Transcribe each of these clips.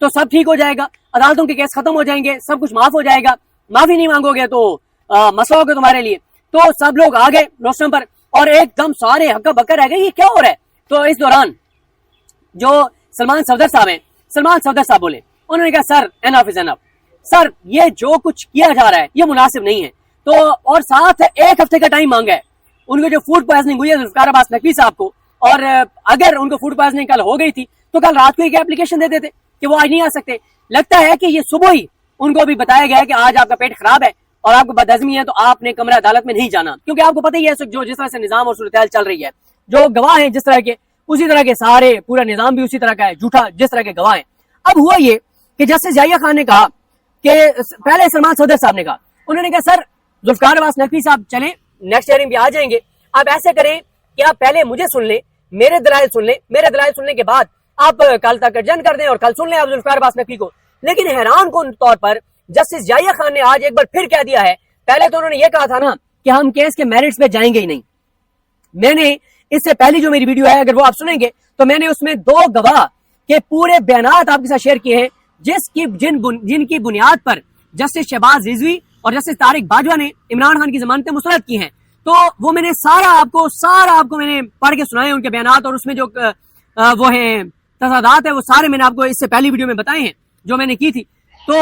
تو سب ٹھیک ہو جائے گا, عدالتوں کے کیس ختم ہو جائیں گے, سب کچھ معاف ہو جائے گا, معافی نہیں مانگو گے تو مسئلہ ہوگا تمہارے لیے. تو سب لوگ آ گئے روسٹم پر اور ایک دم سارے ہکا بکا رہ گئے, یہ کیا ہو رہا ہے. تو اس دوران جو سلمان صفدر صاحب ہیں, سلمان صفدر صاحب بولے, انہوں نے کہا سر انف از انف, سر یہ جو کچھ کیا جا رہا ہے یہ مناسب نہیں ہے. تو اور ساتھ ایک ہفتے کا ٹائم مانگا ہے. ان کو جو فوڈ پوائزننگ ہوئی ہے ذوالفقار عباس نقوی صاحب کو, اور اگر ان کو فوڈ پوائزننگ کل ہو گئی تھی تو کل رات کو ایک اپلیکیشن دے دیتے کہ وہ آج نہیں آ سکتے. لگتا ہے کہ یہ صبح ہی ان کو بھی بتایا گیا ہے کہ آج آپ کا پیٹ خراب ہے اور آپ کو بدہضمی ہے تو آپ نے کمرہ عدالت میں نہیں جانا, کیونکہ آپ کو پتہ ہی ہے جو جس طرح سے نظام اور صورتحال چل رہی ہے, جو گواہ ہیں جس طرح کے اسی طرح کے سارے, پورا نظام بھی اسی طرح کا ہے, جھوٹا جس طرح کے گواہ ہیں. اب ہوا یہ کہ جسٹس یحییٰ خان نے کہا کہ پہلے سلمان صفدر صاحب نے کہا, انہوں نے کہا سر ذوالفقار عباس نقوی صاحب چلیں نیکسٹ ہیئرنگ بھی آ جائیں گے, آپ ایسے کریں کہ آپ پہلے مجھے سن لیں, میرے دلائل سن لیں, میرے دلائل سننے کے بعد آپ کل تک ایڈجرن کر دیں اور کل سن لیں آپ ذوالفقار عباس نقوی کو. لیکن حیران کن طور پر جسٹس یحییٰ خان نے آج ایک بار پھر کہہ دیا ہے, پہلے تو انہوں نے یہ کہا تھا نا کہ ہم کیس کے میرٹس پہ جائیں گے ہی نہیں. میں نے اس سے پہلی جو میری ویڈیو ہے اگر وہ آپ سنیں گے تو میں نے اس میں 2 گواہ کے پورے بیانات آپ کے ساتھ شیئر کیے ہیں جن کی بنیاد پر جسٹس شہباز رضوی اور جسٹس طارق باجوہ نے عمران خان کی ضمانتیں مسترد کی ہیں. تو وہ میں نے سارا آپ کو میں نے پڑھ کے سنائے ان کے بیانات, اور اس میں جو وہ ہیں تضادات ہے وہ سارے میں نے آپ کو اس سے پہلی ویڈیو میں بتائے ہیں جو میں نے کی تھی. تو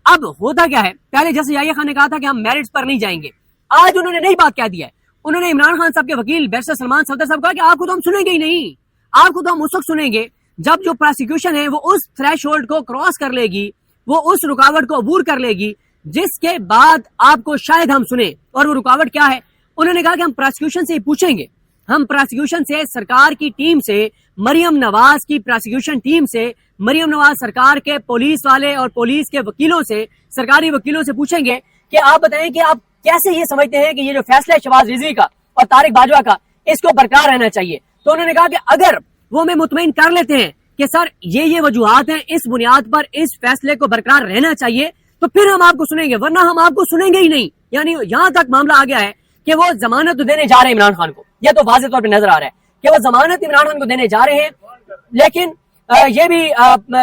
اب ہوتا کیا ہے, پہلے جیسے یحییٰ خان نے کہا تھا کہ ہم میرٹس پر نہیں جائیں گے, آج انہوں نے نئی بات کہہ دی ہے. انہوں نے عمران خان صاحب کے وکیل بیرسٹر سلمان صفدر صاحب کہا کہ آپ کو تو ہم سنیں گے ہی نہیں, آپ کو تو ہم اس وقت سنیں گے جب جو پروسیکیوشن ہے وہ اس تھریش ہولڈ کو کراس کر لے گی, وہ اس رکاوٹ کو عبور کر لے گی جس کے بعد آپ کو شاید ہم سنیں. اور وہ رکاوٹ کیا ہے؟ انہوں نے کہا کہ ہم پروسیکیوشن سے پوچھیں گے, ہم پروسیکیوشن سے, سرکار کی ٹیم سے, مریم نواز کی پروسیکیوشن ٹیم سے, مریم نواز سرکار کے پولیس والے اور پولیس کے وکیلوں سے, سرکاری وکیلوں سے پوچھیں گے کہ آپ بتائیں کہ آپ کیسے یہ سمجھتے ہیں کہ یہ جو فیصلہ ہے شہباز رضوی کا اور طارق باجوہ کا, اس کو برقرار رہنا چاہیے. تو انہوں نے کہا کہ اگر وہ ہمیں مطمئن کر لیتے ہیں کہ سر یہ وجوہات ہیں, اس بنیاد پر اس فیصلے کو برقرار رہنا چاہیے, تو پھر ہم آپ کو سنیں گے, ورنہ ہم آپ کو سنیں گے ہی نہیں. یعنی یہاں تک معاملہ آ گیا ہے کہ وہ ضمانت تو دینے جا رہے ہیں عمران خان کو, یہ تو واضح طور پہ نظر آ رہا ہے کہ وہ ضمانت عمران خان کو دینے جا رہے ہیں. لیکن یہ بھی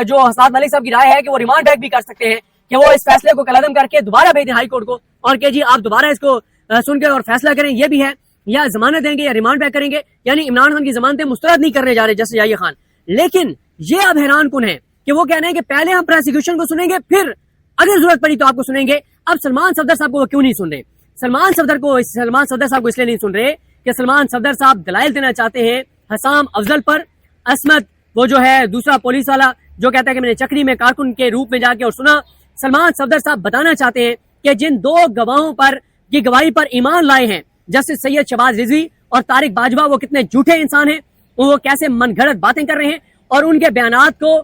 جو حسنات ملک صاحب کی رائے ہے کہ وہ ریمانڈ بیک بھی کر سکتے ہیں کہ وہ اس فیصلے کو کالعدم کر کے دوبارہ بھیج دیں ہائی کورٹ کو, اور کہ جی آپ دوبارہ اس کو سن کے اور فیصلہ کریں. یہ بھی ہے, یا ضمانت دیں گے یا ریمانڈ بیک کریں گے, یعنی عمران خان کی ضمانتیں مسترد نہیں کرنے جا رہے جیسے یحییٰ خان. لیکن یہ اب حیران کن ہے کہ وہ کہہ رہے ہیں کہ پہلے ہم پروسیکیوشن کو سنیں گے, پھر اگر ضرورت پڑی تو آپ کو سنیں گے. اب سلمان صفدر صاحب کو وہ کیوں نہیں سن رہے؟ سلمان صفدر صاحب کو اس لیے نہیں سن رہے کہ سلمان صفدر صاحب دلائل دینا چاہتے ہیں حسام افضل پر. عصمت وہ جو ہے دوسرا پولیس والا جو کہتا ہے کہ میں نے چکری میں کارکن کے روپ میں جا کے اور سنا, سلمان صفدر صاحب بتانا چاہتے ہیں کہ جن 2 گواہوں پر کی گواہی پر ایمان لائے ہیں جسٹس سید شہباز رضوی اور طارق باجوہ, وہ کتنے جھوٹے انسان ہیں, وہ کیسے من گھڑت باتیں کر رہے ہیں, اور ان کے بیانات کو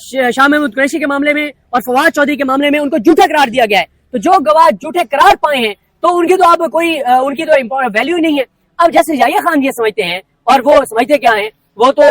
شاہ محمود قریشی کے معاملے میں اور فواد چودھری کے معاملے میں ان کو جھوٹے قرار دیا گیا ہے. تو جو گواہ جھوٹے قرار پائے ہیں تو ان کی تو آپ کوئی ان کی تو ویلیو ہی نہیں ہے. اب جیسے یحییٰ خان یہ سمجھتے ہیں, اور وہ سمجھتے کیا ہیں, وہ تو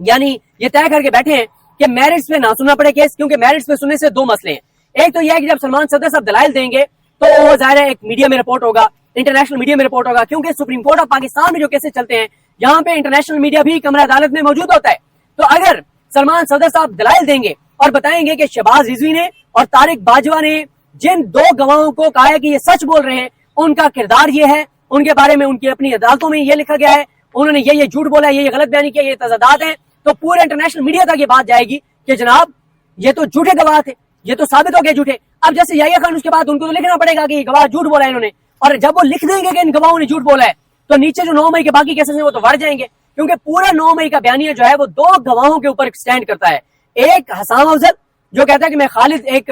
یعنی یہ طے کر کے بیٹھے ہیں کہ میرٹس پہ نہ سننا پڑے کیس, کیونکہ میرٹس پہ سننے سے 2 مسئلے ہیں. ایک تو یہ ہے کہ جب سلمان صفدر صاحب دلائل دیں گے تو وہ ظاہر ہے ایک میڈیا میں رپورٹ ہوگا, انٹرنیشنل میڈیا میں رپورٹ ہوگا, کیونکہ سپریم کورٹ آف پاکستان میں جو کیسز چلتے ہیں یہاں پہ انٹرنیشنل میڈیا بھی کمرہ عدالت میں موجود ہوتا ہے. تو اگر سلمان صفدر صاحب دلائل دیں گے اور بتائیں گے کہ شہباز رضوی نے اور طارق باجوہ نے جن 2 گواہوں کو کہا ہے کہ یہ سچ بول رہے ہیں, ان کا کردار یہ ہے, ان کے بارے میں ان کی اپنی عدالتوں میں یہ لکھا گیا ہے, انہوں نے یہ جھوٹ بولا ہے, یہ غلط بیانی کیا, یہ تضادات ہیں, تو پورے انٹرنیشنل میڈیا تک یہ بات جائے گی کہ جناب یہ تو جھوٹے گواہ تھے, یہ تو ثابت ہو گئے جھوٹے. اب جیسے یحییٰ خان اس کے بعد ان کو تو لکھنا پڑے گا کہ یہ گواہ جھوٹ بولا ہے انہوں نے, اور جب وہ لکھ دیں گے کہ ان گواہوں نے جھوٹ بولا ہے تو نیچے جو 9 مئی کے باقی کیسز ہیں وہ تو بڑھ جائیں گے, کیونکہ پورا 9 مئی کا بیانیہ جو ہے وہ 2 گواہوں کے اوپر سٹینڈ کرتا ہے. ایک حسام افضل جو کہتا ہے کہ میں خالد ایک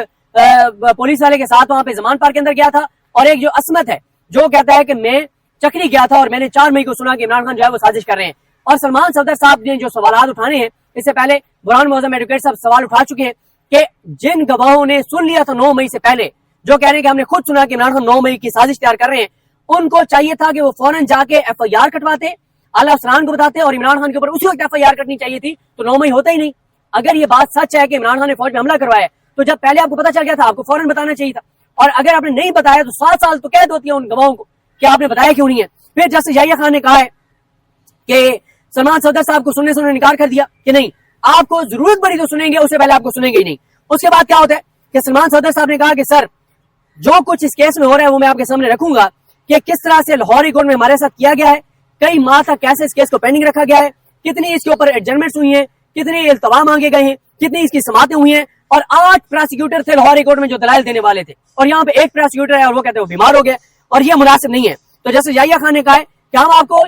پولیس والے کے ساتھ وہاں پہ زمان پارک کے اندر گیا تھا, اور ایک جو عصمت ہے جو کہتا ہے کہ میں چکری گیا تھا اور میں نے 4 مئی کو سنا کہ عمران خان جو ہے وہ سازش کر رہے ہیں. اور سلمان صفدر صاحب نے جو سوالات اٹھانے ہیں, اس سے پہلے برہان معظم ایڈوکیٹ صاحب سوال اٹھا چکے ہیں کہ جن گواہوں نے سن لیا تھا 9 مئی سے پہلے, جو کہہ رہے ہیں کہ ہم نے خود سنا کہ عمران خان 9 مئی کی سازش تیار کر رہے ہیں, ان کو چاہیے تھا کہ وہ فوراً جا کے FIR کٹواتے, اعلیٰ افسران کو بتاتے, اور عمران خان کے اوپر اسی وقت FIR کٹنی چاہیے تھی, تو 9 مئی ہوتا ہی نہیں. اگر یہ بات سچ ہے کہ عمران خان نے فوج میں حملہ کروایا تو جب پہلے آپ کو پتا چل گیا تھا آپ کو فوراً بتانا چاہیے تھا, اور اگر آپ نے نہیں بتایا تو 7 سال تو قید ہوتی ہے ان گواہوں کو کہ آپ نے بتایا کیوں نہیں ہے. پھر جیسے یحییٰ خان نے کہا ہے کہ سلمان صفدر صاحب کو سننے سے انہوں نے انکار کر دیا کہ نہیں, آپ کو ضرورت پڑی تو سنیں گے, اس سے پہلے آپ کو سنیں گے ہی نہیں. اس کے بعد کیا ہوتا ہے کہ سلمان صدر صاحب نے کہا کہ سر جو کچھ اس کیس میں ہو رہا ہے وہ میں آپ کے سامنے رکھوں گا کہ کس طرح سے لاہور ہائی کورٹ میں ہمارے ساتھ کیا گیا ہے, کئی ماہ تک کیسے اس کیس کو پینڈنگ رکھا گیا ہے, کتنی اس کے اوپر ایڈجرمنٹس ہوئی ہیں, کتنے التوا مانگے گئے ہیں, کتنی اس کی سماعتیں ہوئی ہیں, اور 8 پراسیکیوٹر تھے لاہور ہائی کورٹ میں جو دلائل دینے والے تھے, اور یہاں پہ ایک پراسیکیوٹر ہے اور وہ کہتے ہیں وہ بیمار ہو گیا, اور یہ مناسب نہیں ہے. تو جیسے یحییٰ خان نے کہا ہے کہ ہم آپ کو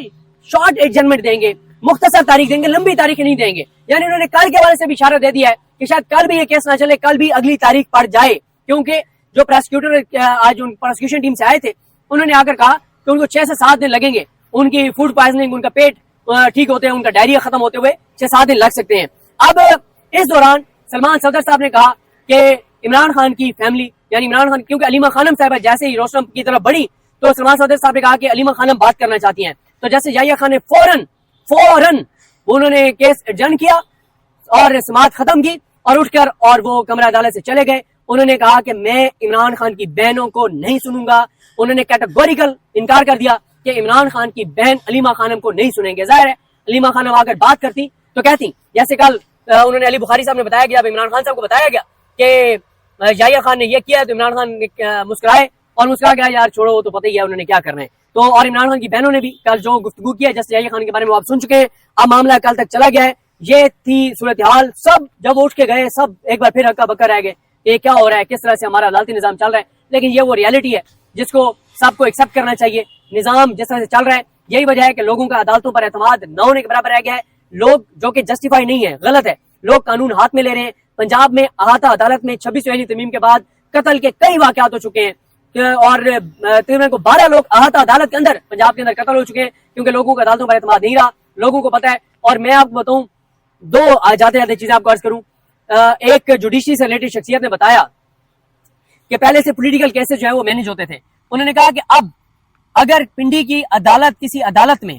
شارٹ ایڈجرمنٹ دیں گے, مختصر تاریخ دیں گے, لمبی تاریخ نہیں دیں گے. یعنی انہوں نے کل کے حوالے سے بھی اشارہ دے دیا ہے کہ شاید کل بھی یہ کیس نہ چلے, کل بھی اگلی تاریخ پڑ جائے, کیونکہ جو پراسیکیوٹر آج ان پروسیکیوشن ٹیم سے آئے تھے انہوں نے آ کر کہا کہ ان کو 6 سے 7 دن لگیں گے, ان کی فوڈ پوائزننگ, ان کا پیٹ ٹھیک ہوتے ہیں, ان کا ڈائریا ختم ہوتے ہوئے 6-7 دن لگ سکتے ہیں. اب اس دوران سلمان صدر صاحب نے کہا کہ عمران خان کی فیملی, یعنی عمران خان, کیونکہ علیمہ خانم صاحبہ جیسے ہی روشن کی طرف بڑھی تو سلمان صدر صاحب نے کہا کہ علیمہ خانم بات کرنا چاہتی ہیں. تو جیسے یحییٰ خان نے فوراً انہوں نے کیس ایڈجرن کیا اور سماعت ختم کی اور اٹھ کر اور وہ کمرہ عدالت سے چلے گئے. انہوں نے کہا کہ میں عمران خان کی بہنوں کو نہیں سنوں گا. انہوں نے کیٹیگوریکل انکار کر دیا کہ عمران خان کی بہن علیمہ خانم کو نہیں سنیں گے. ظاہر ہے علیمہ خانم آ کر بات کرتی تو کہتی, جیسے کل انہوں نے علی بخاری صاحب نے بتایا گیا, اب عمران خان صاحب کو بتایا گیا کہ یحییٰ خان نے یہ کیا, تو عمران خان مسکرائے اور مسکرا گیا یار چھوڑو وہ تو پتہ ہی ہے انہوں نے کیا کرنا ہے. تو اور عمران خان کی بہنوں نے بھی کل جو گفتگو کیا, جیسے یحییٰ خان کے بارے میں آپ سن چکے ہیں, اب معاملہ کل تک چلا گیا ہے. یہ تھی صورتحال. سب جب اٹھ کے گئے سب ایک بار پھر ہکا بکا رہ گئے, یہ کیا ہو رہا ہے, کس طرح سے ہمارا عدالتی نظام چل رہا ہے. لیکن یہ وہ ریالٹی ہے جس کو سب کو ایکسپٹ کرنا چاہیے. نظام جس طرح سے چل رہا ہے یہی وجہ ہے کہ لوگوں کا عدالتوں پر اعتماد نہ ہونے کے برابر رہ گیا ہے. لوگ جو کہ جسٹیفائی نہیں ہے, غلط ہے, لوگ قانون ہاتھ میں لے رہے ہیں. پنجاب میں احاطہ عدالت میں 26 سہیلی ترمیم کے بعد قتل کے کئی واقعات ہو چکے ہیں, اور تقریباً 12 لوگ احاطہ عدالت کے اندر پنجاب کے اندر قتل ہو چکے ہیں, کیونکہ لوگوں کا عدالتوں پر اعتماد نہیں رہا. لوگوں کو پتہ ہے. اور میں آپ کو بتاؤں, 2 جاتے جاتے چیزیں آپ کو عرض کروں. ایک جوڈیشری سے ریلیٹڈ شخصیت نے بتایا کہ پہلے سے پولیٹیکل کیسز جو ہے وہ مینج ہوتے تھے. انہوں نے کہا کہ اب اگر پنڈی کی عدالت کسی عدالت میں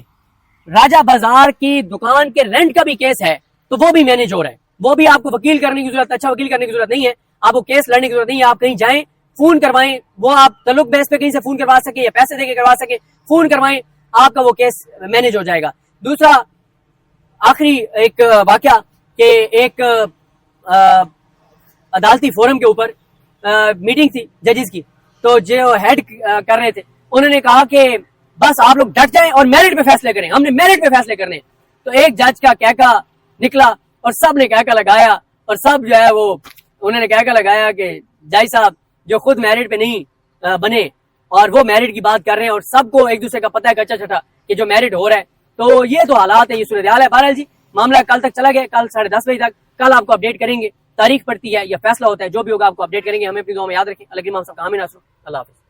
راجہ بازار کی دکان کے رینٹ کا بھی کیس ہے تو وہ بھی مینج ہو رہا ہے. وہ بھی آپ کو وکیل کرنے کی ضرورت, اچھا وکیل کرنے کی ضرورت نہیں ہے, آپ کو کیس لڑنے کی ضرورت نہیں ہے. آپ کہیں جائیں, فون کروائیں, وہ آپ تعلق بیس پہ کہیں سے فون کروا سکیں یا پیسے دے کے کروا سکیں, فون کروائیں, آپ کا وہ کیس مینج ہو جائے گا. دوسرا آخری ایک واقعہ کہ ایک عدالتی فورم کے اوپر میٹنگ تھی ججز کی, تو جو ہیڈ کر رہے تھے انہوں نے کہا کہ بس آپ لوگ ڈٹ جائیں اور میرٹ پہ فیصلے کریں, ہم نے میرٹ پہ فیصلے کرنے. تو ایک جج کا کہکا نکلا اور سب نے کہکا لگایا, اور سب جو ہے وہ انہوں نے کہکا لگایا کہ جج صاحب جو خود میرٹ پہ نہیں بنے اور وہ میرٹ کی بات کر رہے ہیں, اور سب کو ایک دوسرے کا پتہ ہے کچا چھٹا کہ جو میرٹ ہو رہا ہے. تو یہ تو حالات ہے, یہ صورتحال ہے. بہرحال جی معاملہ کل تک چلا گیا, کل 10:30 بجے تک. کل آپ کو اپڈیٹ کریں گے, تاریخ پڑتی ہے یا فیصلہ ہوتا ہے, جو بھی ہوگا آپ کو اپڈیٹ کریں گے. ہمیں اپنی دعا میں یاد رکھیں. اللہ صاحب کا حامی ناصر. اللہ حافظ.